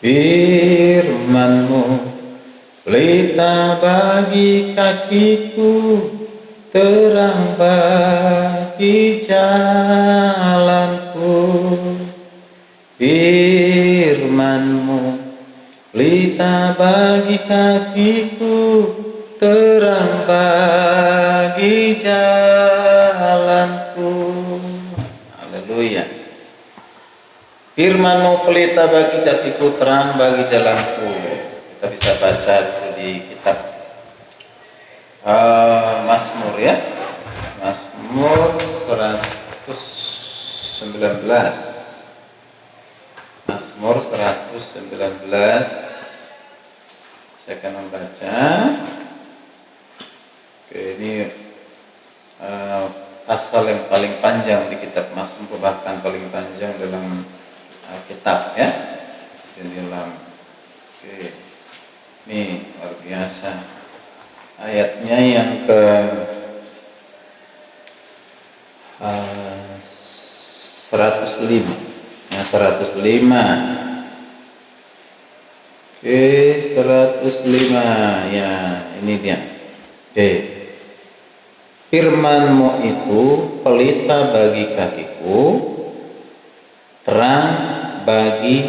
Firman-Mu pelita bagi kakiku, terang bagi jalanku. Firman-Mu pelita bagi kakiku, terang bagi jalanku. Haleluya. Firman-Mu pelita bagi kakiku, terang bagi jalanku. Kita bisa baca di kitab Mazmur ya. Mazmur 119. Mazmur 119. Saya akan membaca. Oke, ini pasal yang paling panjang di kitab Mazmur, bahkan paling panjang dalam kitab ya. Di dalam ini luar biasa. Ayatnya yang ke 105. Yang 105. Oke, 105. Ya, ini dia. Oke. Firman-Mu itu pelita bagi kakiku, terang bagi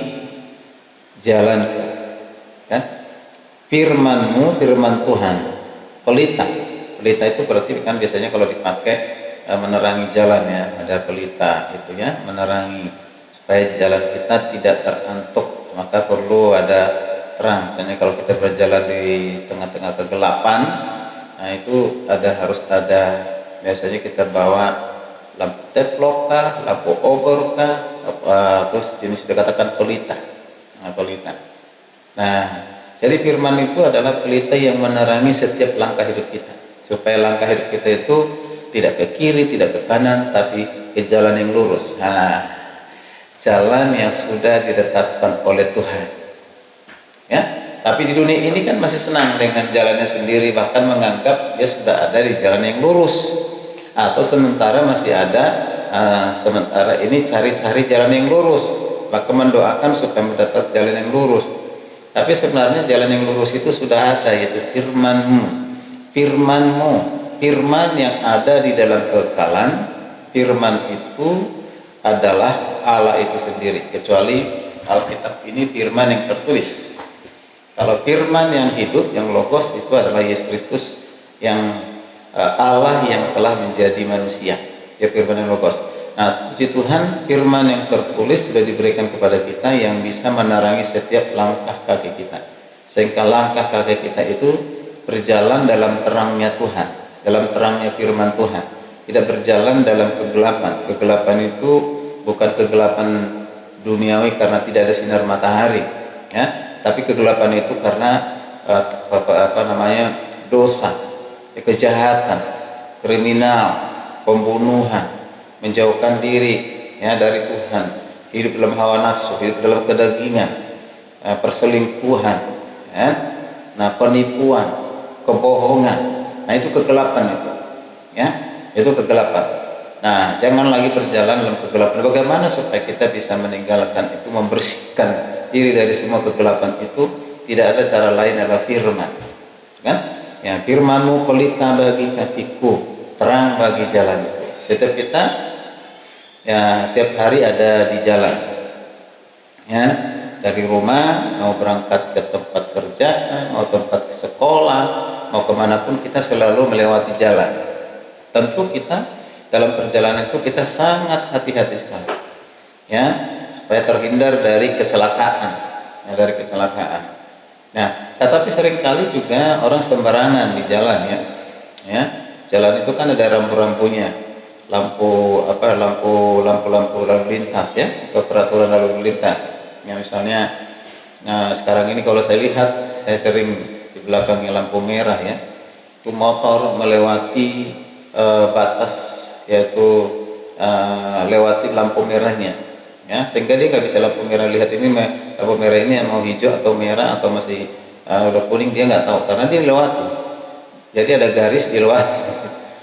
jalanku. Kan? Firman-Mu, firman Tuhan, pelita. Pelita itu berarti kan biasanya kalau dipakai menerangi jalan ya, ada pelita itu ya, menerangi supaya jalan kita tidak terantuk, maka perlu ada terang. Misalnya kalau kita berjalan di tengah-tengah kegelapan, nah itu harus ada, biasanya kita bawa lampu teplok kah, lampu obor kah, terus jenis dikatakan pelita. Pelita. Nah, jadi firman itu adalah pelita yang menerangi setiap langkah hidup kita, supaya langkah hidup kita itu tidak ke kiri, tidak ke kanan, tapi ke jalan yang lurus. Nah, jalan yang sudah ditetapkan oleh Tuhan. Ya, tapi di dunia ini kan masih senang dengan jalannya sendiri, bahkan menganggap dia sudah ada di jalan yang lurus, atau sementara masih ada, sementara ini cari-cari jalan yang lurus, maka mendoakan supaya mendapat jalan yang lurus. Tapi sebenarnya jalan yang lurus itu sudah ada, yaitu firman-Mu. Firman-Mu, firman yang ada di dalam kekekalan. Firman itu adalah Allah itu sendiri, kecuali Alkitab ini firman yang tertulis. Kalau firman yang hidup, yang logos, itu adalah Yesus Kristus, yang Allah yang telah menjadi manusia, ya, firman yang logos. Nah, puji Tuhan, firman yang tertulis sudah diberikan kepada kita yang bisa menerangi setiap langkah kaki kita, sehingga langkah kaki kita itu berjalan dalam terangnya Tuhan, dalam terangnya firman Tuhan, tidak berjalan dalam kegelapan. Kegelapan itu bukan kegelapan duniawi karena tidak ada sinar matahari ya, tapi kegelapan itu karena dosa, kejahatan, kriminal, pembunuhan, menjauhkan diri ya dari Tuhan, hidup dalam hawa nafsu, hidup dalam kedagingan, perselingkuhan ya, nah penipuan, kebohongan. Nah, itu kegelapan itu ya, itu kegelapan. Nah, jangan lagi berjalan dalam kegelapan. Bagaimana supaya kita bisa meninggalkan itu, membersihkan diri dari semua kegelapan itu? Tidak ada cara lain adalah firman kan ya. Firman-Mu pelita bagi kakiku, terang bagi jalanku. Setiap kita ya tiap hari ada di jalan ya, dari rumah mau berangkat ke tempat kerja, mau tempat ke sekolah, mau kemanapun kita selalu melewati jalan. Tentu kita dalam perjalanan itu kita sangat hati-hati sekali ya, supaya terhindar dari kecelakaan ya, dari kecelakaan. Nah, tetapi seringkali juga orang sembarangan di jalan ya. Ya, jalan itu kan ada rambu-rambunya, lampu lalu lintas ya, atau peraturan lalu lintas. Ya, misalnya, nah sekarang ini kalau saya lihat, saya sering di belakangnya lampu merah ya, itu motor melewati batas, yaitu lewati lampu merahnya ya, sehingga dia nggak bisa lampu merah, lihat ini lampu merah ini mau hijau atau merah atau masih udah kuning, dia nggak tahu karena dia lewati, jadi ada garis dilewati.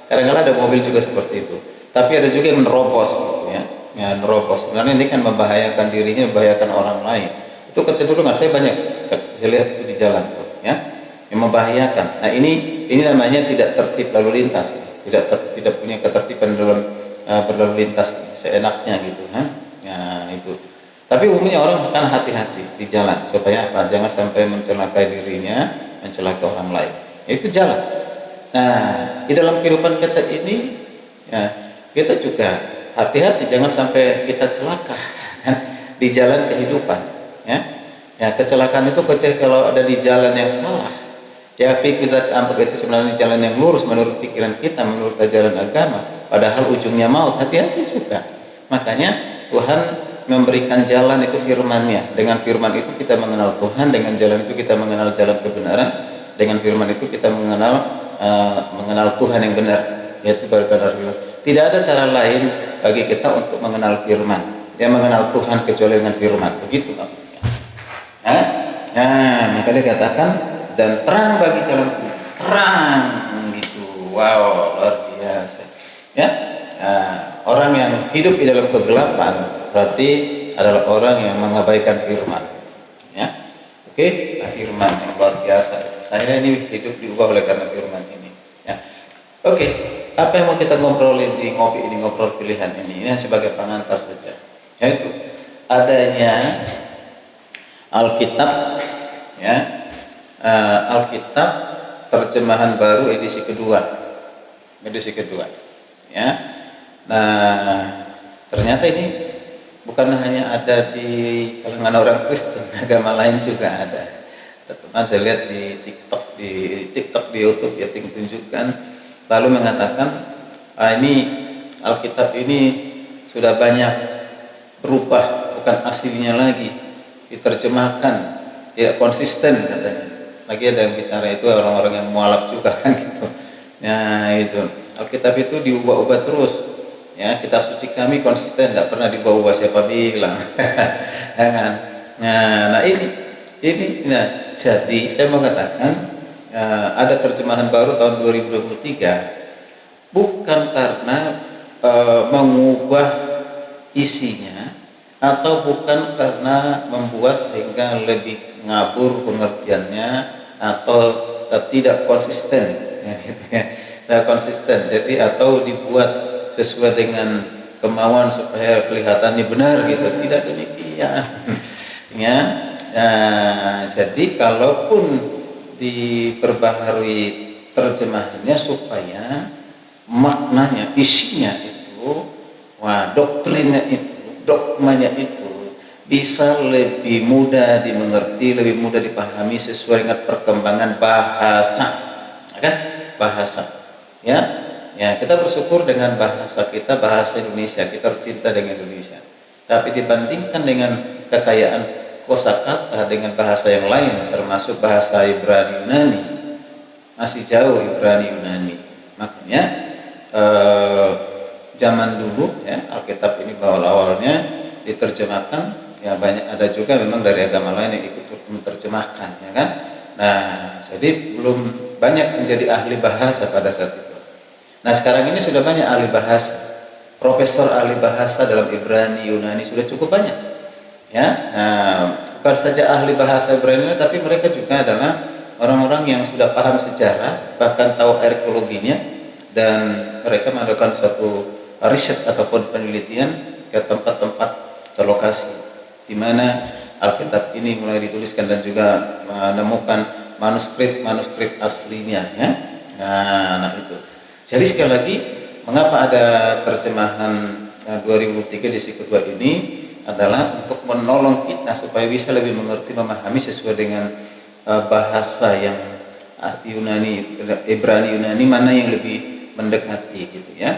Kadang-kadang ada mobil juga seperti itu, tapi ada juga yang menerobos ya, menerobos. Sebenarnya ini kan membahayakan dirinya, membahayakan orang lain. Itu Itu kecenderungan saya banyak saya lihat itu di jalan tuh, ya, yang membahayakan. Nah ini namanya tidak tertib lalu lintas, tidak punya ketertiban dalam berlalu lintas, seenaknya gitu, kan? Nah itu. Tapi umumnya orang akan hati-hati di jalan supaya apa? Jangan sampai mencelakai dirinya, mencelakai orang lain. Ya, itu jalan. Nah di dalam kehidupan kita ini, ya, kita juga hati-hati jangan sampai kita celaka, kan? Di jalan kehidupan, ya. Ya, kecelakaan itu ketika kalau ada di jalan yang salah, ya tapi kita anggap itu sebenarnya jalan yang lurus menurut pikiran kita, menurut ajaran agama, padahal ujungnya maut. Hati-hati juga. Makanya Tuhan memberikan jalan itu firman-Nya. Dengan firman itu kita mengenal Tuhan, dengan jalan itu kita mengenal jalan kebenaran, dengan firman itu kita mengenal Tuhan yang benar, yaitu benar firman. Tidak ada cara lain bagi kita untuk mengenal firman, ya, mengenal Tuhan kecuali dengan firman. Begitu maksudnya. Nah, maka dia katakan dan terang bagi jalanku, terang gitu. Wow, luar biasa. Ya, orang yang hidup di dalam kegelapan berarti adalah orang yang mengabaikan firman. Ya, oke, firman yang luar biasa. Saya ini hidup diubah oleh karena firman ini. Ya, oke. Apa yang mau kita ngobrolin di ngopi ini, ngobrol pilihan ini sebagai pengantar saja. Yaitu adanya Alkitab, ya, Alkitab terjemahan baru edisi kedua, ya. Nah, ternyata ini bukan hanya ada di kalangan orang Kristen, agama lain juga ada. Teman saya lihat di TikTok, di YouTube, ya, tunjukkan, lalu mengatakan ini Alkitab ini sudah banyak berubah, bukan aslinya lagi, diterjemahkan, tidak konsisten katanya. Lagi ada yang bicara itu orang-orang yang mualaf juga, kan gitu. Nah itu Alkitab itu diubah-ubah terus, ya. Kitab suci kami konsisten, tidak pernah diubah-ubah, siapa bilang. Nah ini nah, jadi saya mau katakan ada terjemahan baru tahun 2023 bukan karena mengubah isinya, atau bukan karena membuat sehingga lebih ngabur pengertiannya atau tidak konsisten, ya, gitu ya. Tidak konsisten, jadi atau dibuat sesuai dengan kemauan supaya kelihatannya benar gitu, tidak demikian. Ya, jadi kalaupun diperbaharui terjemahannya supaya maknanya, isinya itu, doktrinnya itu, dogmanya itu bisa lebih mudah dimengerti, lebih mudah dipahami sesuai dengan perkembangan bahasa, kan? Bahasa, ya, ya, kita bersyukur dengan bahasa kita, bahasa Indonesia, kita cinta dengan Indonesia. Tapi dibandingkan dengan kekayaan kosakata dengan bahasa yang lain, termasuk bahasa Ibrani Yunani, masih jauh Ibrani Yunani. Makanya zaman dulu, ya, Alkitab ini awalnya diterjemahkan, ya, banyak ada juga memang dari agama lain yang ikut menerjemahkan, ya kan. Nah, jadi belum banyak menjadi ahli bahasa pada saat itu. Nah, sekarang ini sudah banyak ahli bahasa, profesor ahli bahasa dalam Ibrani Yunani sudah cukup banyak, ya. Nah, bukan saja ahli bahasa Ibrani, tapi mereka juga adalah orang-orang yang sudah paham sejarah, bahkan tahu arkeologinya, dan mereka melakukan suatu riset ataupun penelitian ke tempat-tempat, ke lokasi di mana Alkitab ini mulai dituliskan dan juga menemukan manuskrip aslinya, ya. Nah itu. Jadi sekali lagi, mengapa ada terjemahan 2003 edisi kedua ini adalah untuk menolong kita supaya bisa lebih mengerti, memahami sesuai dengan bahasa yang Yunani, Ibrani Yunani, mana yang lebih mendekati, gitu, ya.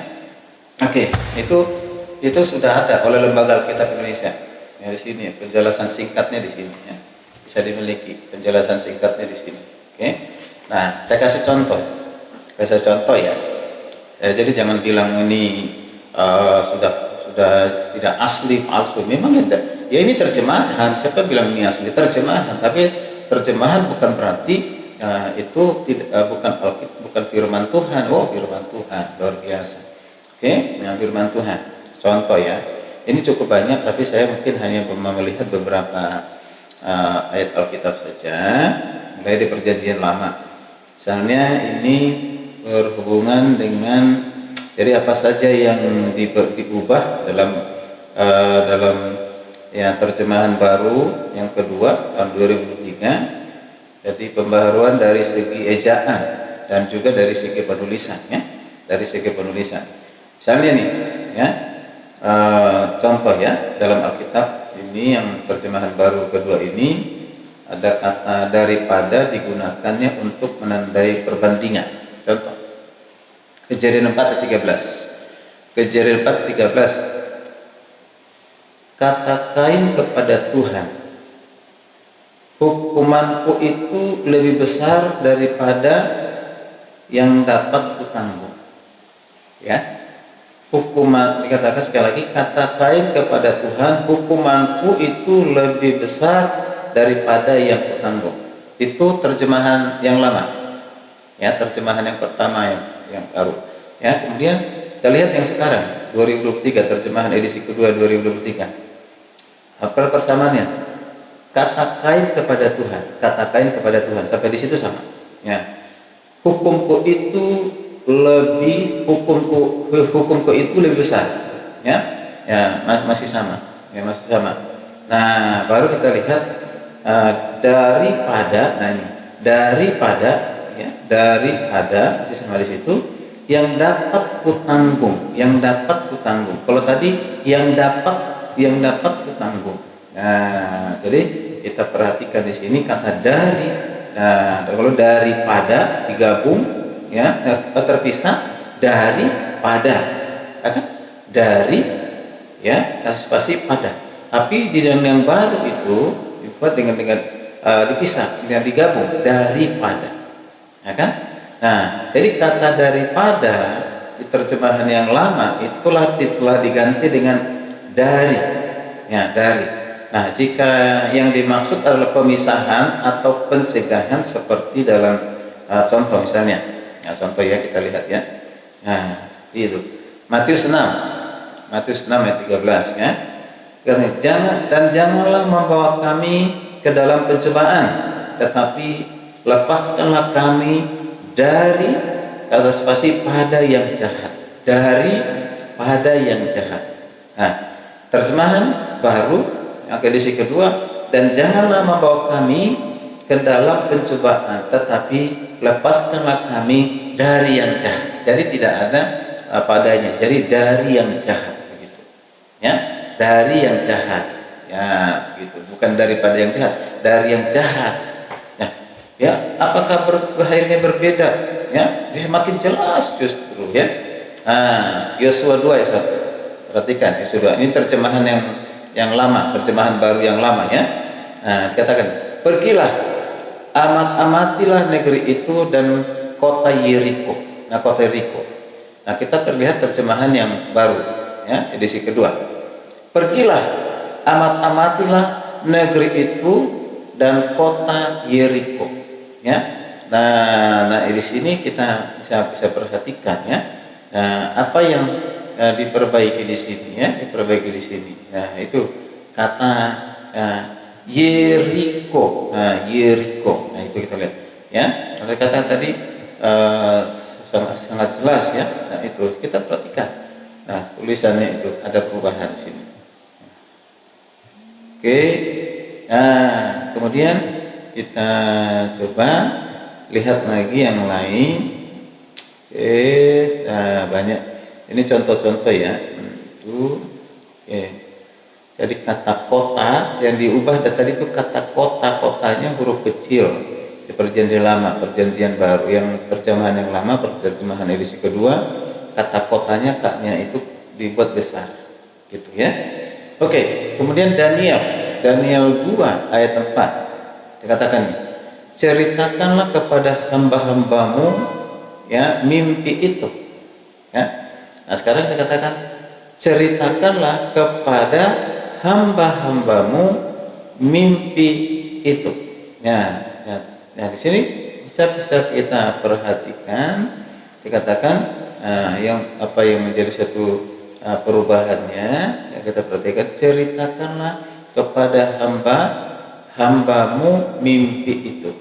Oke, itu sudah ada oleh Lembaga Alkitab Indonesia. Ya, di sini penjelasan singkatnya di sini, ya. Bisa dimiliki penjelasan singkatnya di sini. Oke. Nah, saya kasih contoh. Ya. Jadi jangan bilang ini sudah tidak asli, palsu. Memang tidak. Ya ini terjemahan. Siapa bilang ini asli? Terjemahan. Tapi terjemahan bukan berarti itu tidak bukan firman Tuhan. Oh, firman Tuhan luar biasa. Oke, nah, firman Tuhan. Contoh, ya. Ini cukup banyak, tapi saya mungkin hanya melihat beberapa ayat Alkitab saja, mulai di Perjanjian Lama. Misalnya ini berhubungan dengan, jadi apa saja yang diubah dalam ya terjemahan baru yang kedua tahun 2003. Jadi pembaharuan dari segi ejaan dan juga dari segi penulisan, ya, dari segi penulisan. Misalnya nih, ya, contoh ya dalam Alkitab ini yang terjemahan baru kedua ini ada kata daripada digunakannya untuk menandai perbandingan. Contoh Kejadian 4 ayat 13. Kejadian 4 ayat 13. Kata Kain kepada Tuhan, hukumanku itu lebih besar daripada yang dapat kutanggung. Ya, hukuman, dikatakan sekali lagi, kata Kain kepada Tuhan, hukumanku itu lebih besar daripada yang kutanggung. Itu terjemahan yang lama, ya, terjemahan yang pertama yang baru, ya. Kemudian kita lihat yang sekarang 2023, terjemahan edisi kedua 2023. Apa persamaannya? Kata Kain kepada Tuhan, kata Kain kepada Tuhan, sampai di situ sama, ya. Hukumku itu itu lebih besar, ya, ya, masih sama, ya, masih sama. Nah, baru kita lihat daripada, nah ini daripada, ya, daripada masih sama di situ, yang dapat kutanggung, yang dapat kutanggung. Kalau tadi yang dapat kutanggung. Nah, jadi kita perhatikan di sini kata dari. Nah, kalau daripada digabung, ya, terpisah, daripada, kan? Dari, ya, kasih spasi pada. Tapi di yang baru itu dibuat dengan dipisah, dengan digabung, daripada, ya kan? Nah, jadi kata daripada di terjemahan yang lama itulah telah diganti dengan dari, ya, dari. Nah, jika yang dimaksud adalah pemisahan atau pencegahan seperti dalam contoh misalnya, nah, contoh ya, kita lihat ya. Nah, itu Matius 6 ayat 13, ya. Janganlah membawa kami ke dalam pencobaan, tetapi lepaskanlah kami dari, kata spasi, pada yang jahat, dari pada yang jahat. Nah, terjemahan baru yang edisi kedua, dan janganlah membawa kami ke dalam pencobaan, tetapi lepaskanlah kami dari yang jahat. Jadi tidak ada padanya, jadi dari yang jahat, begitu, ya, dari yang jahat, ya, gitu, bukan daripada yang jahat, dari yang jahat. Nah, ya, apakah akhirnya berbeda? Ya, dia makin jelas justru, ya. Nah, Yosua 2 ayat 1. Perhatikan Yosua 2. Ini terjemahan yang lama, terjemahan baru yang lama, ya. Nah, dikatakan, pergilah, amatilah negeri itu dan kota Yeriko. Nah, kota Yeriko. Nah, kita terlihat terjemahan yang baru, ya, edisi kedua. Pergilah, amatilah negeri itu dan kota Yeriko, ya. Nah, di sini kita bisa perhatikan, ya. Nah, apa yang diperbaiki di sini, ya, diperbaiki di sini. Nah, itu kata Yeriko. Nah, Yeriko. Nah, itu kita lihat, ya. Kalau kata tadi sangat jelas, ya. Nah, itu kita perhatikan. Nah, tulisannya itu ada perubahan di sini. Oke. Nah, kemudian kita coba lihat lagi yang lain. Oke, nah, banyak. Ini contoh-contoh, ya. Itu, oke. Jadi kata kota yang diubah tadi itu kata kotanya huruf kecil di perjanjian lama, perjanjian baru. Yang terjemahan yang lama, terjemahan edisi kedua, kata kotanya, kaknya itu dibuat besar, gitu, ya. Oke, kemudian Daniel 2 ayat 4 dikatakan, ceritakanlah kepada hamba-hambamu, ya, mimpi itu, ya. Nah, sekarang dikatakan, ceritakanlah kepada hamba-hambamu mimpi itu. Nah, di sini bisa kita perhatikan, dikatakan yang menjadi satu perubahannya, ya, kita perhatikan, ceritakanlah kepada hambamu mimpi itu.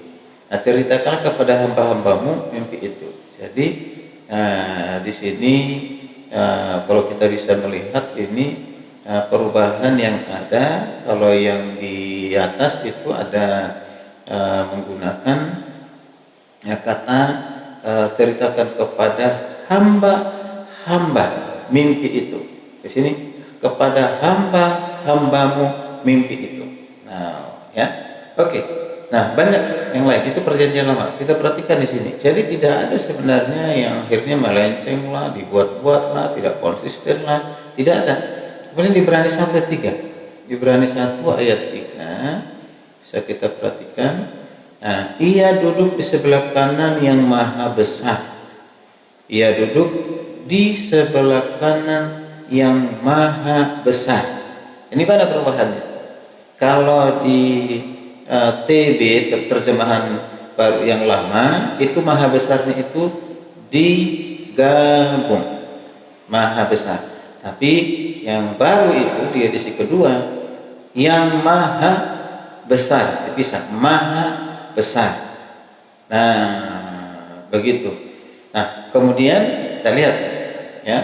Nah, ceritakan kepada hamba-hambamu mimpi itu. Jadi di sini kalau kita bisa melihat ini perubahan yang ada. Kalau yang di atas itu ada menggunakan kata ceritakan kepada hamba-hamba mimpi itu. Di sini kepada hamba-hambamu mimpi itu. Nah, ya. Oke. Nah, banyak yang lain itu perjanjian lama. Kita perhatikan di sini. Jadi tidak ada sebenarnya yang akhirnya melenceng lah, dibuat-buat lah, tidak konsisten lah, tidak ada. Kemudian di Ibrani 1 ayat 3. Ibrani 1 ayat 3 bisa kita perhatikan. Nah, ia duduk di sebelah kanan yang maha besar. Ia duduk di sebelah kanan yang maha besar. Ini pada perubahannya. Kalau di TB terjemahan baru yang lama itu maha besarnya itu digabung maha besar. Tapi yang baru itu di edisi kedua yang maha besar dipisah maha besar. Nah, begitu. Nah, kemudian kita lihat ya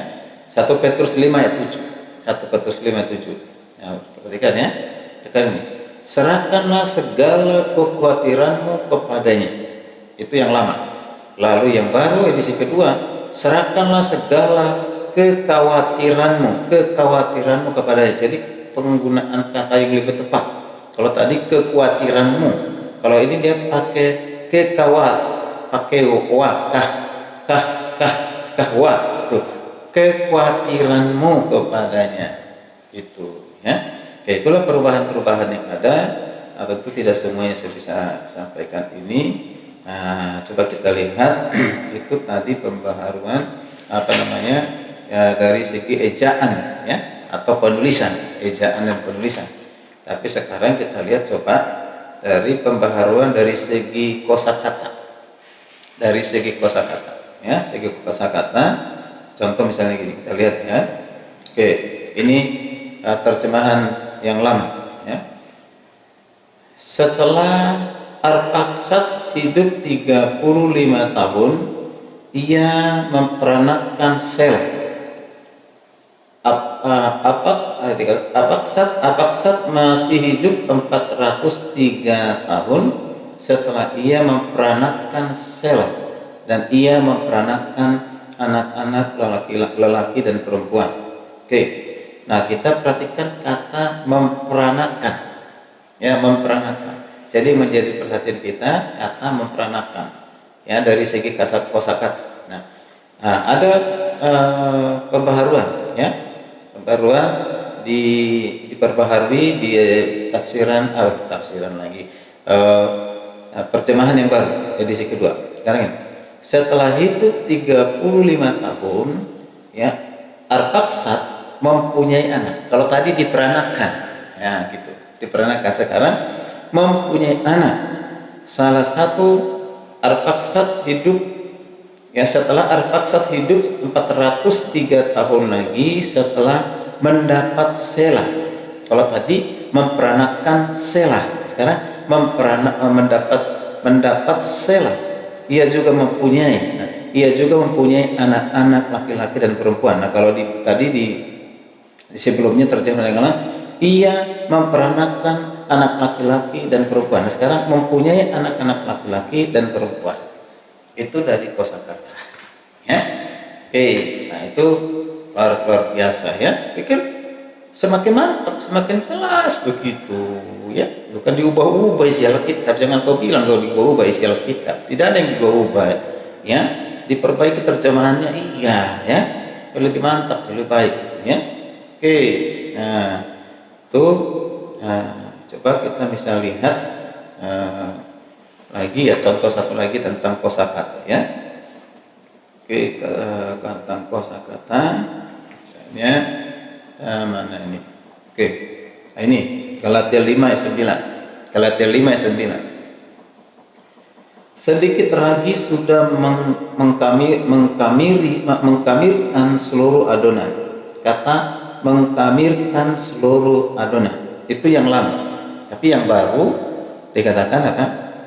1 Petrus 5 ayat 7. 1 Petrus 5 ayat 7. Nah, perhatikan ya. Tekan ini. Serahkanlah segala kekhawatiranmu kepadanya. Itu yang lama. Lalu yang baru edisi kedua, serahkanlah segala kekhawatiranmu kepadanya. Jadi penggunaan kata yang lebih tepat. Kalau tadi kekhawatiranmu, kalau ini dia pakai pakai wa kahwa tuh. Kekhawatiranmu kepadanya. Gitu ya. Oke, itulah perubahan-perubahan yang ada. Nah, tentu tidak semuanya saya bisa sampaikan ini. Nah, coba kita lihat itu tadi pembaharuan ya, dari segi ejaan ya atau penulisan, ejaan dan penulisan. Tapi sekarang kita lihat coba dari pembaharuan dari segi kosakata. Dari segi kosakata ya, segi kosakata. Contoh misalnya gini, kita lihat ya. Oke, ini terjemahan yang lama ya. Setelah Arpaksad hidup 35 tahun, ia memperanakkan Sela. Arpaksad masih hidup 403 tahun setelah ia memperanakkan Sela, dan ia memperanakkan anak-anak lelaki dan perempuan. Oke. Nah, kita perhatikan kata memperanakan. Ya, memperanakan. Jadi menjadi perhatian kita kata memperanakan. Ya, dari segi kosakata. Nah, ada pembaharuan ya. Pembaharuan diperbaharui di tafsiran lagi. Terjemahan yang baru edisi kedua. Sekarang ini. Setelah hidup 35 tahun ya, Arpaksad mempunyai anak. Kalau tadi diperanakan, ya gitu, diperanakan. Sekarang mempunyai anak. Salah satu Arpaksad hidup ya, setelah Arpaksad hidup 403 tahun lagi setelah mendapat Sela. Kalau tadi memperanakan Sela, sekarang mendapat Sela. Ia juga mempunyai anak-anak laki-laki dan perempuan. Nah, kalau tadi di sebelumnya terjemahan yang lain, ia memperanakan anak laki-laki dan perempuan. Nah, sekarang mempunyai anak-anak laki-laki dan perempuan. Itu dari kosakata. Ya. Oke, nah itu luar biasa ya. Pikir semakin mantap, semakin jelas begitu ya. Bukan diubah-ubah isi Alkitab. Jangan kau bilang kalau diubah-ubah isi Alkitab. Tidak ada yang diubah-ubah ya. Diperbaiki terjemahannya iya ya. Lebih mantap, lebih baik ya. Oke, nah tuh coba kita bisa lihat lagi ya, contoh satu lagi tentang kosakata ya. Oke, tentang kosakata misalnya mana ini? Oke, nah ini Galatia 5 ayat 9. Galatia 5 ayat 9. Sedikit lagi sudah mengkamirkan seluruh adonan. Kata mengkamirkan seluruh adonan itu yang lama, tapi yang baru dikatakan apa?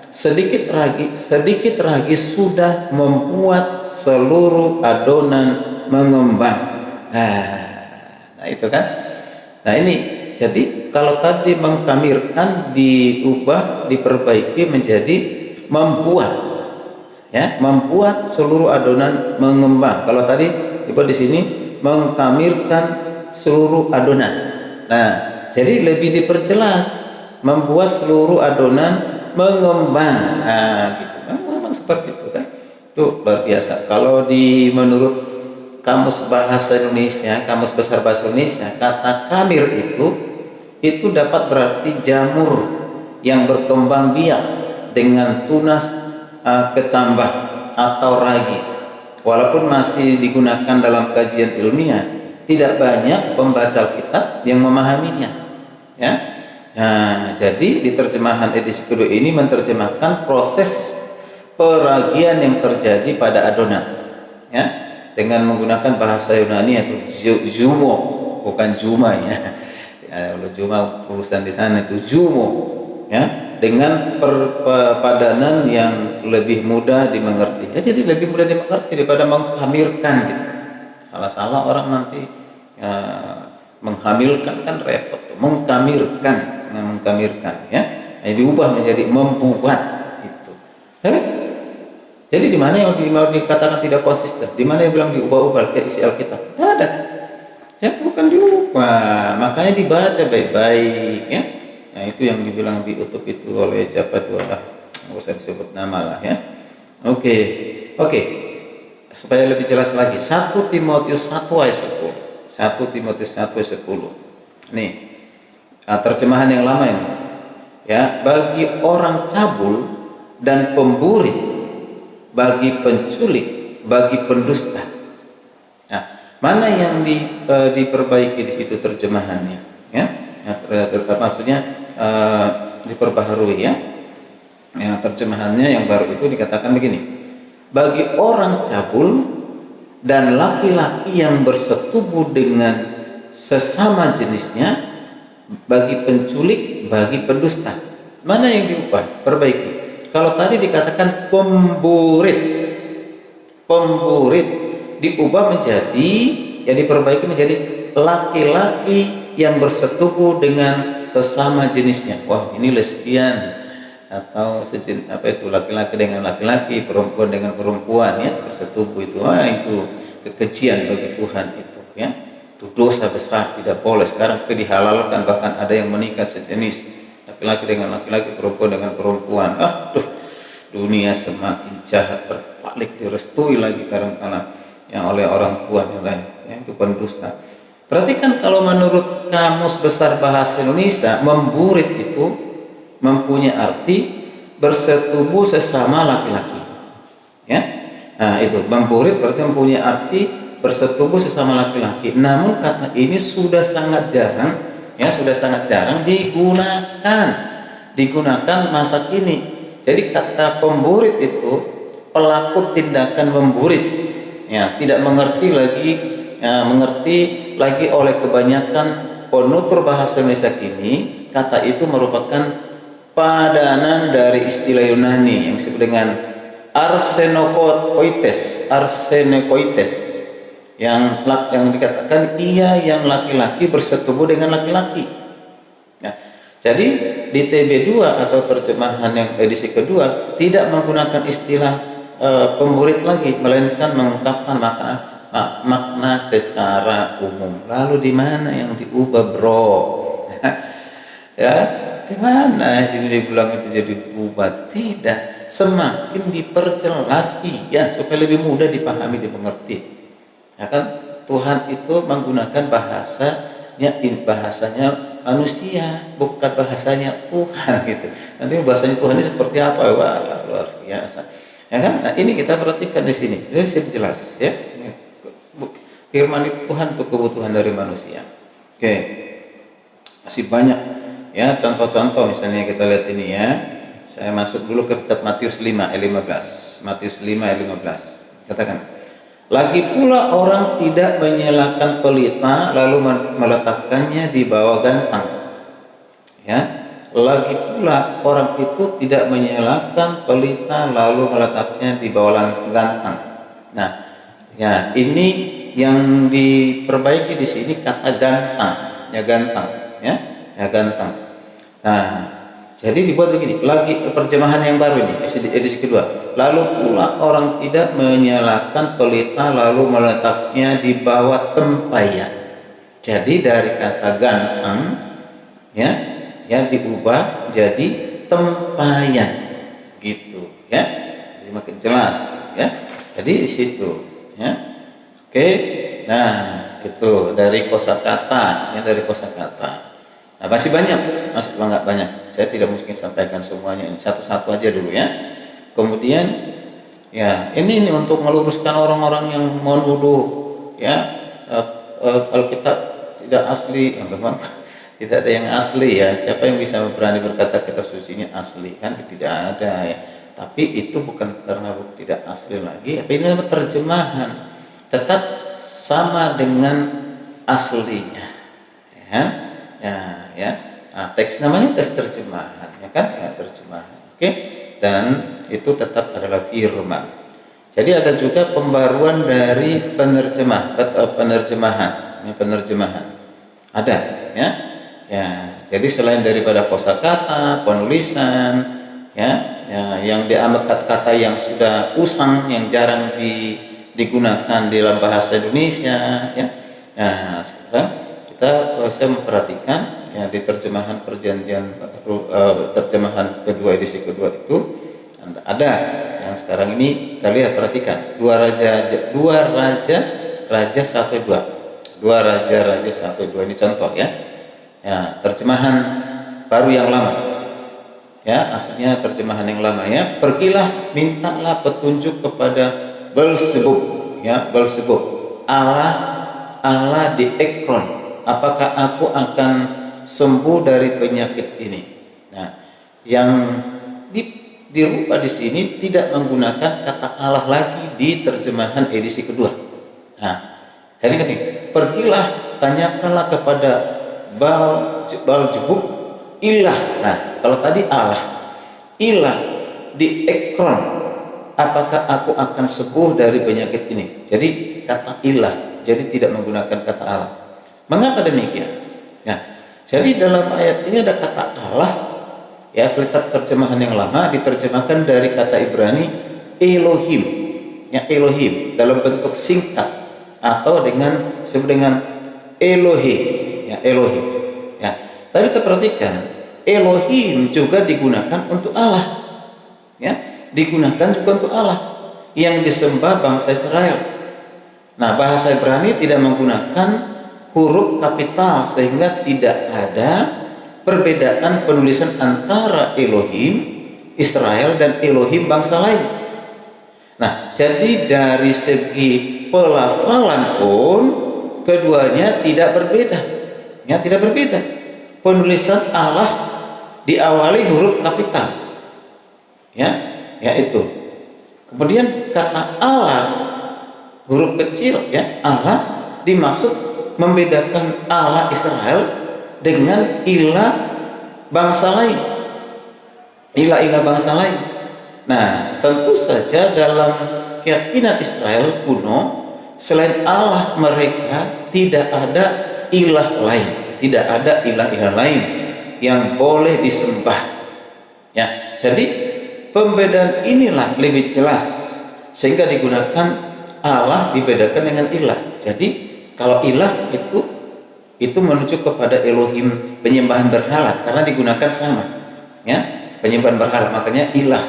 Sedikit ragi sudah membuat seluruh adonan mengembang. Nah itu kan. Nah ini jadi kalau tadi mengkamirkan diubah, diperbaiki menjadi membuat, ya, membuat seluruh adonan mengembang. Kalau tadi ibu di sini mengkamirkan seluruh adonan. Nah, jadi lebih diperjelas membuat seluruh adonan mengembang. Nah, gitu. Memang seperti itu kan. Itu luar biasa. Kalau menurut Kamus Bahasa Indonesia, Kamus Besar Bahasa Indonesia, kata kamir itu dapat berarti jamur yang berkembang biak dengan tunas kecambah atau ragi. Walaupun masih digunakan dalam kajian ilmiah, tidak banyak pembaca kitab yang memahaminya. Ya, nah, jadi di terjemahan edisi kedua ini menerjemahkan proses peragian yang terjadi pada adonan, ya, dengan menggunakan bahasa Yunani yaitu jumo, bukan juma ya. Kalau juma urusan di sana itu jumo, ya, dengan padanan yang lebih mudah dimengerti. Ya, jadi lebih mudah dimengerti daripada mengkamirkan gitu. Salah-salah orang nanti menghamilkan kan repot. Mengkamirkan ya. Nah, diubah menjadi membuat itu. Jadi di mana yang dikatakan tidak konsisten? Di mana yang bilang diubah-ubah kayak isi Alkitab? Tidak ada. Ya, bukan diubah. Makanya dibaca baik-baik ya. Nah, itu yang dibilang diutup itu oleh siapa itu? Nggak usah disebut nama lah ya. Oke. Supaya lebih jelas lagi, 1 Timotius 1 ayat 10. 1 Timotius 1 ayat 10. Nih, terjemahan yang lama ini. Ya, bagi orang cabul dan pemburi, bagi penculik, bagi pendusta. Nah, mana yang diperbaiki di situ terjemahannya? Ya, maksudnya diperbaharui ya. Ya, terjemahannya yang baru itu dikatakan begini: bagi orang cabul dan laki-laki yang bersetubuh dengan sesama jenisnya, bagi penculik, bagi pendusta. Mana yang diubah? Perbaiki. Kalau tadi dikatakan pemburit diubah menjadi, yang diperbaiki menjadi laki-laki yang bersetubuh dengan sesama jenisnya. Wah, ini lesbian atau laki-laki dengan laki-laki, perempuan dengan perempuan ya, bersetubuh itu. Itu kekejian bagi Tuhan itu ya. Itu dosa besar, tidak boleh. Sekarang dihalalkan, bahkan ada yang menikah sejenis, laki-laki dengan laki-laki, perempuan dengan perempuan. Dunia semakin jahat, terbalik, direstui lagi kadang-kadang yang oleh orang tua yang lain ya, itu pendusta. Perhatikan kalau menurut Kamus Besar Bahasa Indonesia, memburit itu mempunyai arti bersetubuh sesama laki-laki ya. Nah, itu memburit berarti mempunyai arti bersetubuh sesama laki-laki. Namun kata ini sudah sangat jarang digunakan masa kini. Jadi kata pemburit itu pelaku tindakan memburit ya, tidak mengerti lagi oleh kebanyakan penutur bahasa Indonesia kini. Kata itu merupakan padanan dari istilah Yunani yang disebut dengan arsenokoites yang dikatakan ia yang laki-laki bersetubuh dengan laki-laki. Nah, jadi di TB2 atau terjemahan yang edisi kedua tidak menggunakan istilah pemburit lagi, melainkan mengungkapkan makna secara umum. Lalu di mana yang diubah, bro? Ya, di mana ini dibilang itu jadi berubah? Tidak, semakin diperjelas iya supaya lebih mudah dipahami, dimengerti. Ya kan, Tuhan itu menggunakan bahasanya manusia, bukan bahasanya Tuhan gitu. Nanti bahasanya Tuhan ini seperti apa? Wah, luar biasa. Ya kan? Nah, ini kita perhatikan di sini. Jadi jelas ya. Firman Tuhan untuk kebutuhan dari manusia. Oke. Masih banyak ya contoh-contoh, misalnya kita lihat ini ya. Saya masuk dulu ke kitab Matius 5 ayat 15. Matius 5 ayat 15. Katakan, lagi pula orang tidak menyalakan pelita lalu meletakkannya di bawah gantang. Ya. Lagi pula orang itu tidak menyalakan pelita lalu meletaknya di bawah gantang. Nah, ya ini yang diperbaiki di sini kata gantang, ya gantang, ya gantang. Nah, jadi dibuat begini, lagi terjemahan yang baru ini, edisi kedua. Lalu pula orang tidak menyalakan pelita lalu meletaknya di bawah tempayan. Jadi dari kata gantang, ya, yang diubah jadi tempayan, gitu, ya. Jadi makin jelas, ya. Jadi di situ, ya. Oke, nah itu dari kosakata, ya dari kosakata. Nah masih banyak, masih banyak. Saya tidak mungkin sampaikan semuanya, ini satu-satu aja dulu ya. Kemudian, ya ini untuk meluruskan orang-orang yang menuduh, ya Alkitab tidak asli, memang tidak ada yang asli ya. Siapa yang bisa berani berkata kitab suci ini asli, kan tidak ada ya. Tapi itu bukan karena tidak asli lagi, tapi ini terjemahan tetap sama dengan aslinya, ya. Ya. Nah, teks namanya teks terjemahan, ya kan? Ya, terjemahan. Oke. Dan itu tetap adalah firman. Jadi ada juga pembaruan dari penerjemahan, ya, penerjemahan. Ada, ya. Ya, jadi selain daripada kosakata, penulisan, ya, yang diambil kata-kata yang sudah usang, yang jarang digunakan dalam bahasa Indonesia, ya. Nah, sekarang saya memperhatikan ya di terjemahan perjanjian terjemahan kedua, edisi kedua itu ada yang sekarang ini kita lihat, perhatikan dua raja 1:2 ini contoh ya. Ya, terjemahan baru yang lama. Ya, aslinya terjemahan yang lama ya. Pergilah, mintalah petunjuk kepada Beelzebub, ya, Beelzebub, Allah di Ekron. Apakah aku akan sembuh dari penyakit ini? Nah, yang dirubah di sini tidak menggunakan kata Allah lagi di terjemahan edisi kedua. Nah, hari ini pergilah, tanyakanlah kepada Beelzebub, ilah. Nah, kalau tadi Allah, ilah di Ekron, apakah aku akan sembuh dari penyakit ini? Jadi kata ilah, jadi tidak menggunakan kata Allah. Mengapa demikian? Nah, jadi dalam ayat ini ada kata Allah, ya, kitab terjemahan yang lama diterjemahkan dari kata Ibrani Elohim, ya, Elohim dalam bentuk singkat atau disebut dengan Elohe, ya, Elohim, ya. Tapi kita perhatikan Elohim juga digunakan untuk Allah, ya, digunakan juga untuk Allah yang disembah bangsa Israel. Nah, bahasa Ibrani tidak menggunakan huruf kapital sehingga tidak ada perbedaan penulisan antara Elohim Israel dan Elohim bangsa lain. Nah, jadi dari segi pelafalan pun keduanya tidak berbeda. Ya, tidak berbeda. Penulisan Allah diawali huruf kapital. Ya, yaitu. Kemudian kata Allah huruf kecil, ya, Allah dimaksud membedakan Allah Israel dengan ilah bangsa lain, ilah-ilah bangsa lain. Nah, tentu saja dalam keyakinan Israel kuno, selain Allah mereka tidak ada ilah lain, tidak ada ilah-ilah lain yang boleh disembah. Ya, jadi pembedaan inilah lebih jelas sehingga digunakan Allah dibedakan dengan ilah. Jadi kalau ilah itu menuju kepada Elohim, penyembahan berhala, karena digunakan sama, ya, penyembahan berhala, makanya ilah.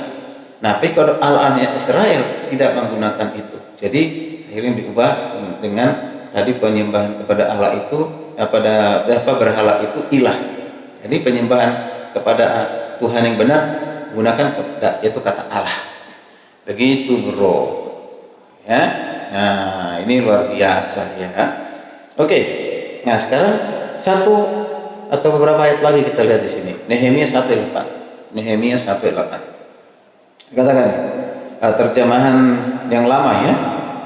Nah, tapi kalau Allahnya Israel tidak menggunakan itu, jadi akhirnya diubah dengan tadi penyembahan kepada Allah itu, pada berhala itu ilah. Jadi penyembahan kepada Tuhan yang benar menggunakan yaitu kata Allah. Begitu, bro, ya. Nah, ini luar biasa ya. Oke. Nah, sekarang satu atau beberapa ayat lagi kita lihat di sini. Nehemia 1:8. Nehemia 1:8. Katakan terjemahan yang lama ya.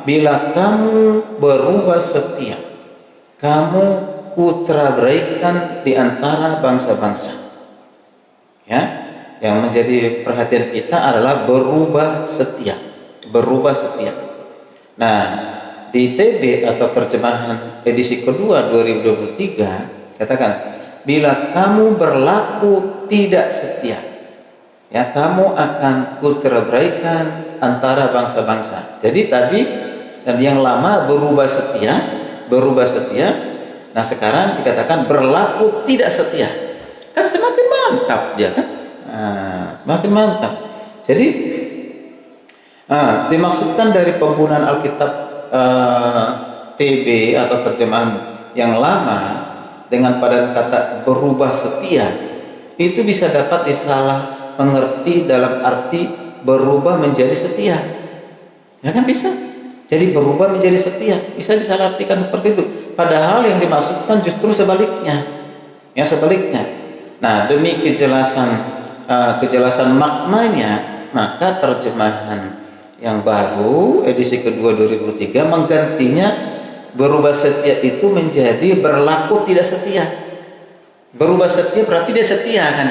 Bila kamu berubah setia, kamu kuceraikan di antara bangsa-bangsa. Ya, yang menjadi perhatian kita adalah berubah setia. Berubah setia. Nah, di TB atau terjemahan edisi kedua 2023 katakan, bila kamu berlaku tidak setia, ya kamu akan kuceraikan antara bangsa-bangsa. Jadi tadi dan yang lama berubah setia, berubah setia. Nah sekarang dikatakan berlaku tidak setia. Kan semakin mantap dia kan? Nah, semakin mantap. Jadi dimaksudkan dari penggunaan Alkitab TB atau terjemahan yang lama dengan padan kata berubah setia itu bisa dapat disalah mengerti dalam arti berubah menjadi setia. Ya kan bisa. Jadi berubah menjadi setia bisa disalahartikan seperti itu. Padahal yang dimaksudkan justru sebaliknya. Ya sebaliknya. Nah demi kejelasan maknanya maka terjemahan yang baru edisi kedua 2003 menggantinya berubah setia itu menjadi berlaku tidak setia. Berubah setia berarti dia setia kan?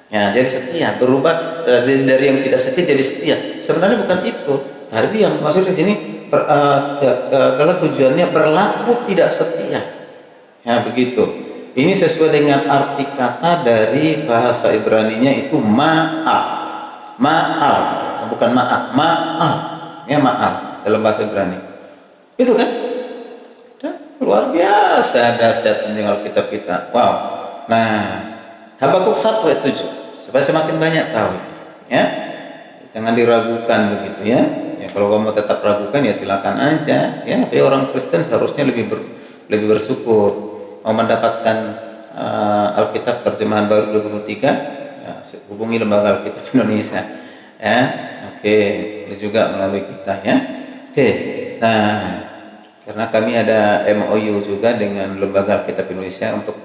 Ya jadi setia. Berubah dari yang tidak setia jadi setia. Sebenarnya bukan itu. Tapi yang maksud di sini adalah tujuannya berlaku tidak setia. Ya begitu. Ini sesuai dengan arti kata dari bahasa Ibraninya itu ma'al. Ma'al, bukan maaf, ma'al. Ya ma'al dalam bahasa Ibrani. Itu kan? Luar biasa dahsyat dengan Alkitab kita. Wow. Nah, Habakuk 1 ayat 7. Supaya semakin banyak tahu. Ya. Jangan diragukan begitu ya. Ya, kalau kamu tetap ragukan ya silakan aja ya. Tapi orang Kristen harusnya lebih bersyukur mau mendapatkan Alkitab terjemahan baru 2023 ya, hubungi Lembaga Alkitab Indonesia ya. Oke, boleh juga melalui kita ya. Oke. Nah, karena kami ada MOU juga dengan Lembaga Alkitab Indonesia untuk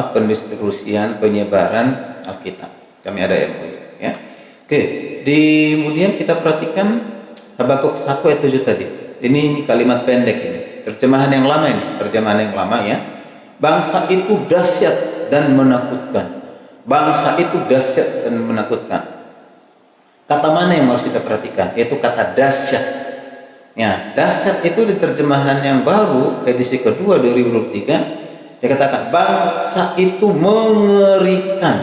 pendistribusian penyebaran Alkitab. Kami ada MOU ya. Oke, kemudian kita perhatikan Habakuk 1 ayat 7 tadi. Ini kalimat pendek ini. Terjemahan yang lama ini, terjemahan yang lama ya. Bangsa itu dahsyat dan menakutkan. Bangsa itu dahsyat dan menakutkan. Kata mana yang harus kita perhatikan? Yaitu kata dahsyat. Ya, dahsyat itu di terjemahan yang baru edisi kedua 2023 dikatakan bangsa itu mengerikan.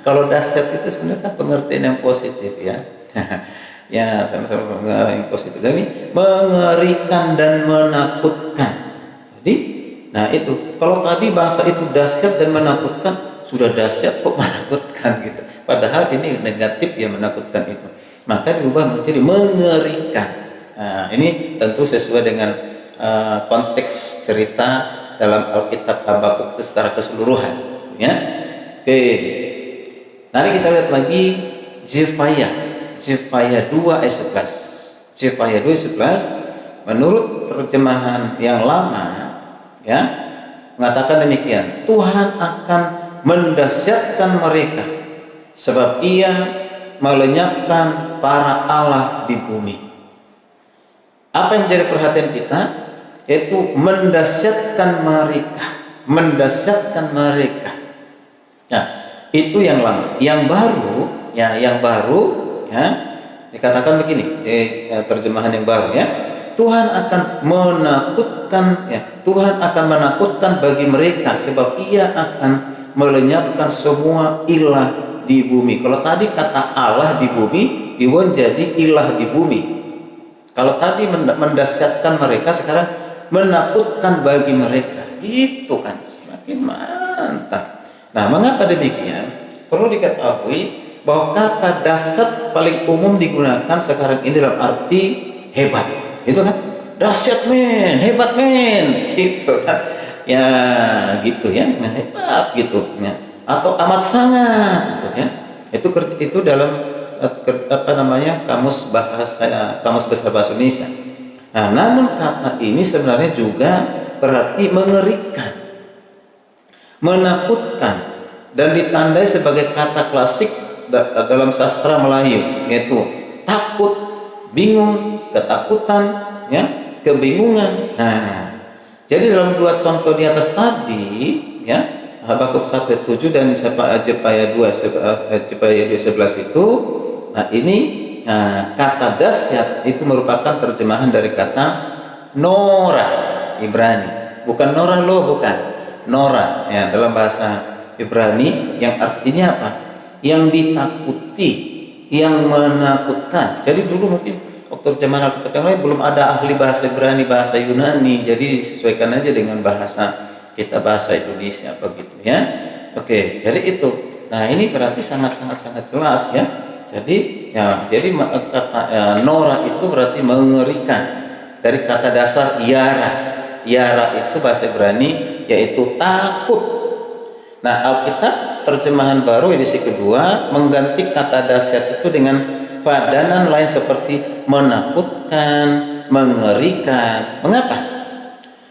Kalau dahsyat itu sebenarnya pengertian yang positif ya. Ya, sama-sama yang positif. Ini mengerikan dan menakutkan. Jadi, nah itu. Kalau tadi bangsa itu dahsyat dan menakutkan, sudah dahsyat kok menakutkan gitu. Padahal ini negatif ya menakutkan itu. Maka diubah menjadi mengerikan. Nah, ini tentu sesuai dengan konteks cerita dalam Alkitab Habakuk itu secara keseluruhan. Ya. Oke. Mari kita lihat lagi Zefaya 2 ayat 11. Zefaya 2 ayat 11 menurut terjemahan yang lama ya mengatakan demikian, Tuhan akan mendahsyatkan mereka sebab Ia melenyapkan para allah di bumi. Apa yang menjadi perhatian kita? Yaitu mendahsyatkan mereka, mendahsyatkan mereka. Nah, itu yang lama. Yang baru ya dikatakan begini terjemahan yang baru ya. Tuhan akan menakutkan ya. Tuhan akan menakutkan bagi mereka sebab Ia akan melenyapkan semua ilah di bumi. Kalau tadi kata Allah di bumi, dibuat jadi ilah di bumi. Kalau tadi mendahsyatkan mereka, sekarang menakutkan bagi mereka. Itu kan semakin mantap. Nah, mengapa demikian? Perlu diketahui bahwa kata dahsyat paling umum digunakan sekarang ini dalam arti hebat. Itu kan? Dahsyat men, hebat men. Gitu kan. Ya, gitu ya. Nah, hebat gitu ya. Atau amat sangat gitu ya. Itu dalam kamus besar bahasa Indonesia. Nah, namun kata ini sebenarnya juga berarti mengerikan, menakutkan, dan ditandai sebagai kata klasik dalam sastra Melayu, yaitu takut, bingung, ketakutan, ya, kebingungan. Nah, jadi dalam dua contoh di atas tadi, ya, Habakuk 1:7 dan Jepaya 2:11 itu. Nah ini kata dasyat itu merupakan terjemahan dari kata Nora Ibrani, bukan Nora loh, bukan Nora ya, dalam bahasa Ibrani yang artinya apa? Yang ditakuti, yang menakutkan. Jadi dulu mungkin waktu zaman Alkitab yang lain belum ada ahli bahasa Ibrani, bahasa Yunani, jadi disesuaikan aja dengan bahasa kita, bahasa Indonesia begitu ya. Oke, jadi itu. Nah ini berarti sangat jelas ya. Jadi kata Nora itu berarti mengerikan, dari kata dasar yara. Yara itu bahasa Ibrani yaitu takut. Nah Alkitab terjemahan baru edisi kedua mengganti kata dasyat itu dengan padanan lain seperti menakutkan, mengerikan. Mengapa?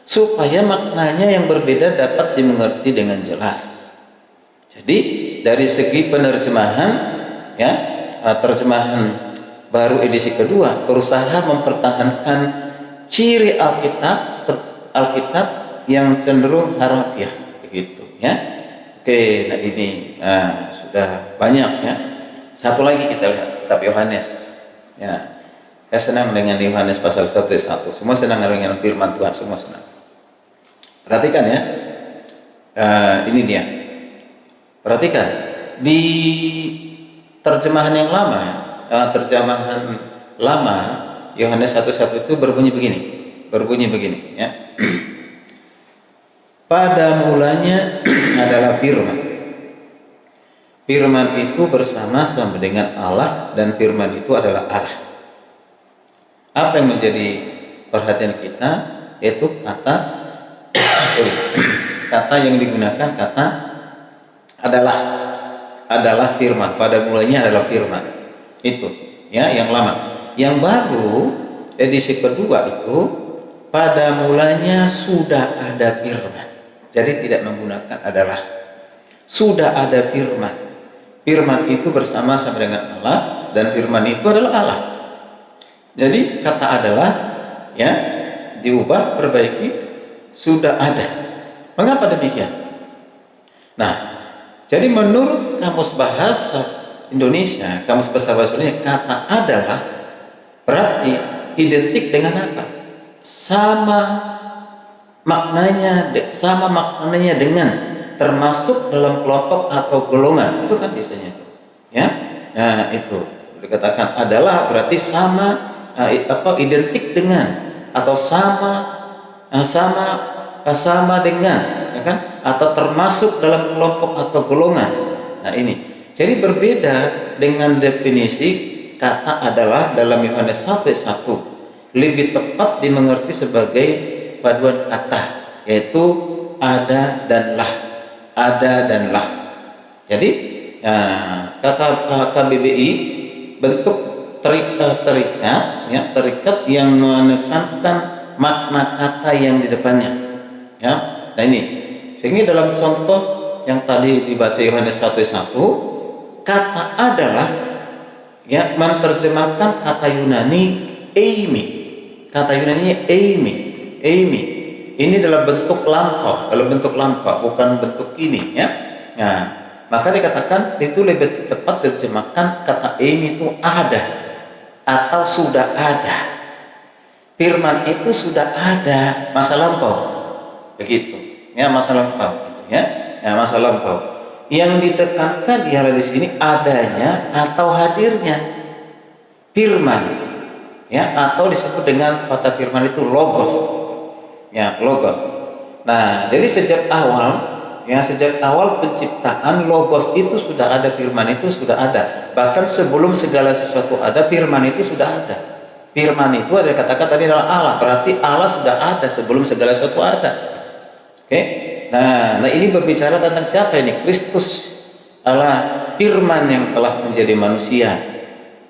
Supaya maknanya yang berbeda dapat dimengerti dengan jelas. Jadi dari segi penerjemahan ya, terjemahan baru edisi kedua berusaha mempertahankan ciri Alkitab yang cenderung harafiah begitu ya. Oke, nah ini sudah banyak ya. Satu lagi kita lihat kitab Yohanes ya. Saya senang dengan Yohanes pasal 1:1. Semua senang dengan firman Tuhan, semua senang. Perhatikan ya. Ini dia. Perhatikan di terjemahan yang lama, terjemahan lama Yohanes 1:1 itu berbunyi begini ya. Pada mulanya adalah firman. Firman itu bersama-sama dengan Allah dan firman itu adalah Allah. Apa yang menjadi perhatian kita yaitu kata yang digunakan kata adalah firman. Pada mulanya adalah firman. Itu ya yang lama. Yang baru edisi kedua itu pada mulanya sudah ada firman. Jadi tidak menggunakan adalah. Sudah ada firman. Firman itu bersama-sama dengan Allah dan firman itu adalah Allah. Jadi kata adalah ya diubah, perbaiki, sudah ada. Mengapa demikian? Nah, jadi menurut Kamus Bahasa Indonesia, Kamus Besar Bahasa Indonesia, kata adalah berarti identik dengan apa? Sama maknanya dengan, termasuk dalam kelompok atau golongan. Itu kan biasanya ya. Nah, itu dikatakan adalah berarti sama identik dengan atau sama dengan ya kan, atau termasuk dalam kelompok atau golongan. Nah ini jadi berbeda dengan definisi kata adalah dalam Yohanes 1:1, lebih tepat dimengerti sebagai paduan kata, yaitu ada dan lah. Jadi kata KBBI bentuk terikat yang menekankan makna kata yang di depannya ya. Nah ini sehingga dalam contoh yang tadi dibaca Yohanes 1:1, kata adalah ya menerjemahkan kata Yunani eimi. Kata Yunani eimi. Ini dalam bentuk lampau, bukan bentuk ini ya. Nah, maka dikatakan itu lebih tepat terjemahkan kata eimi itu ada atau sudah ada. Firman itu sudah ada, masa lampau. Begitu. Ya, masa lampau gitu ya. Ya, masa lampau. Yang ditekankan di sini adanya atau hadirnya firman. Ya, atau disebut dengan kata firman itu logos. Ya, logos. Nah, jadi sejak awal penciptaan logos itu sudah ada, firman itu sudah ada. Bahkan sebelum segala sesuatu ada, firman itu sudah ada. Firman itu ada kata-kata tadi adalah Allah, berarti Allah sudah ada sebelum segala sesuatu ada. Oke? Nah, ini berbicara tentang siapa ini? Kristus, Allah, firman yang telah menjadi manusia,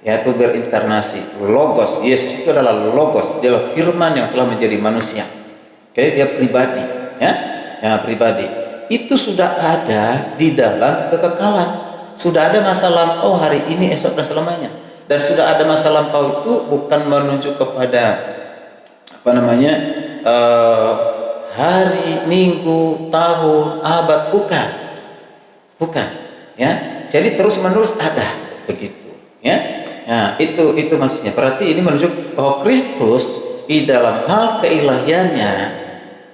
yaitu berinkarnasi. Logos, Yesus itu adalah logos, dia adalah firman yang telah menjadi manusia. Oke, dia pribadi, ya. Ya, pribadi. Itu sudah ada di dalam kekekalan. Sudah ada masa lampau, hari ini, esok dan selamanya. Dan sudah ada masa lampau itu bukan menunjuk kepada hari, minggu, tahun, abad, bukan, ya. Jadi terus menerus ada begitu, ya. Nah, itu maksudnya. Berarti ini menunjuk bahwa Kristus di dalam hal keilahiannya,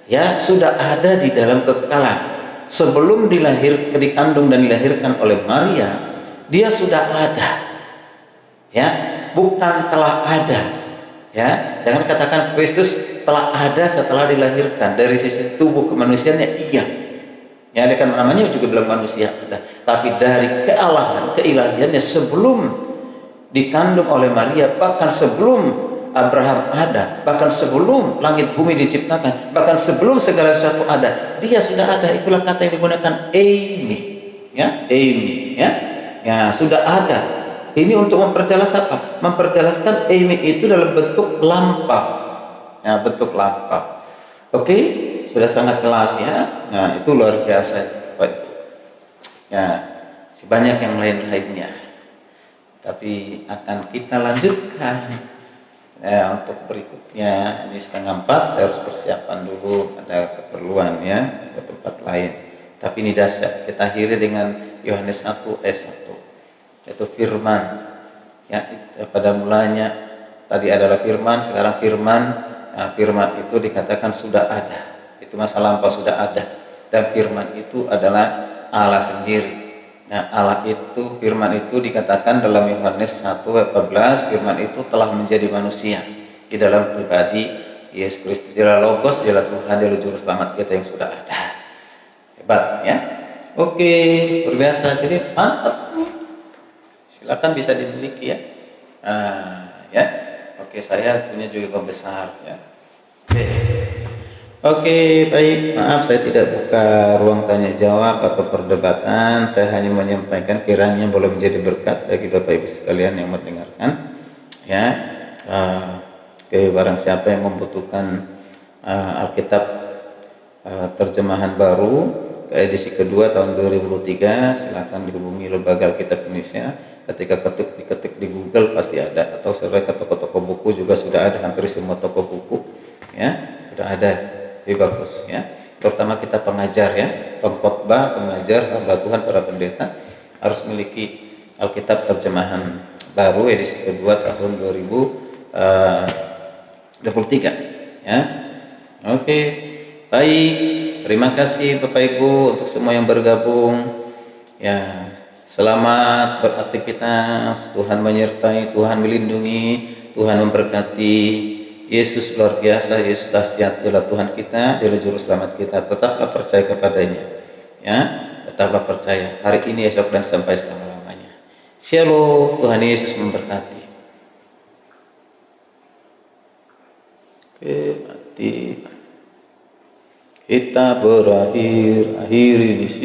ya, sudah ada di dalam kekekalan. Sebelum dikandung dan dilahirkan oleh Maria, dia sudah ada, ya, bukan telah ada, ya. Jangan katakan Kristus telah ada setelah dilahirkan. Dari sisi tubuh kemanusiaannya iya, ya, dia kan namanya juga bilang manusia ada, tapi dari kealahan, keilahiannya sebelum dikandung oleh Maria, bahkan sebelum Abraham ada, bahkan sebelum langit bumi diciptakan, bahkan sebelum segala sesuatu ada, dia sudah ada. Itulah kata yang digunakan eimi, ya, eimi, ya, ya, sudah ada. Ini untuk memperjelas apa? Memperjelaskan eimi itu dalam bentuk lampau, ya, bentuk lampau. Oke, sudah sangat jelas, ya. Nah, itu luar biasa, ya, sebanyak yang lain-lainnya. Tapi akan kita lanjutkan, ya, untuk berikutnya. Ini 3:30, saya harus persiapan dulu, ada keperluan, ya, ke tempat lain. Tapi ini dasar. Kita akhiri dengan Yohanes 1 ayat 1, yaitu firman, ya. Pada mulanya tadi adalah firman, sekarang firman. Nah, firman itu dikatakan sudah ada, itu masa lampau sudah ada, dan firman itu adalah Allah sendiri. Nah, Allah itu, firman itu dikatakan dalam Yohanes 1 ayat 14, firman itu telah menjadi manusia di dalam pribadi Yesus Kristus. Dialah Logos, dialah Tuhan, dialah Juru Selamat kita yang sudah ada. Hebat, ya. Oke, luar biasa. Jadi mantap. Silakan bisa dimiliki, ya. Ya. Oke, saya punya juga besar, ya. Oke, baik. Maaf saya tidak buka ruang tanya jawab atau perdebatan. Saya hanya menyampaikan kiranya boleh menjadi berkat bagi Bapak Ibu sekalian yang mendengarkan. Ya, barang siapa yang membutuhkan Alkitab terjemahan baru edisi kedua tahun 2023, silakan dihubungi Lembaga Alkitab Indonesia. Ketika diketik di Google pasti ada, atau sampai ke toko-toko buku juga sudah ada, hampir semua toko buku, ya, sudah ada. Lebih bagus, ya. Terutama kita pengajar, ya, pengkhotbah, pengajar, hamba Tuhan, para pendeta harus memiliki Alkitab terjemahan baru edisi kedua tahun 2023, ya. Oke, baik. Terima kasih Bapak Ibu untuk semua yang bergabung, ya. Selamat beraktivitas. Tuhan menyertai, Tuhan melindungi, Tuhan memberkati. Yesus luar biasa, Yesus dahsyat, dialah Tuhan kita, dialah Juru Selamat kita. Tetaplah percaya kepadanya, ya. Tetaplah percaya hari ini, esok, dan sampai selama-lamanya. Shalom, Tuhan Yesus memberkati. Oke, mati. Kita akhiri di sini.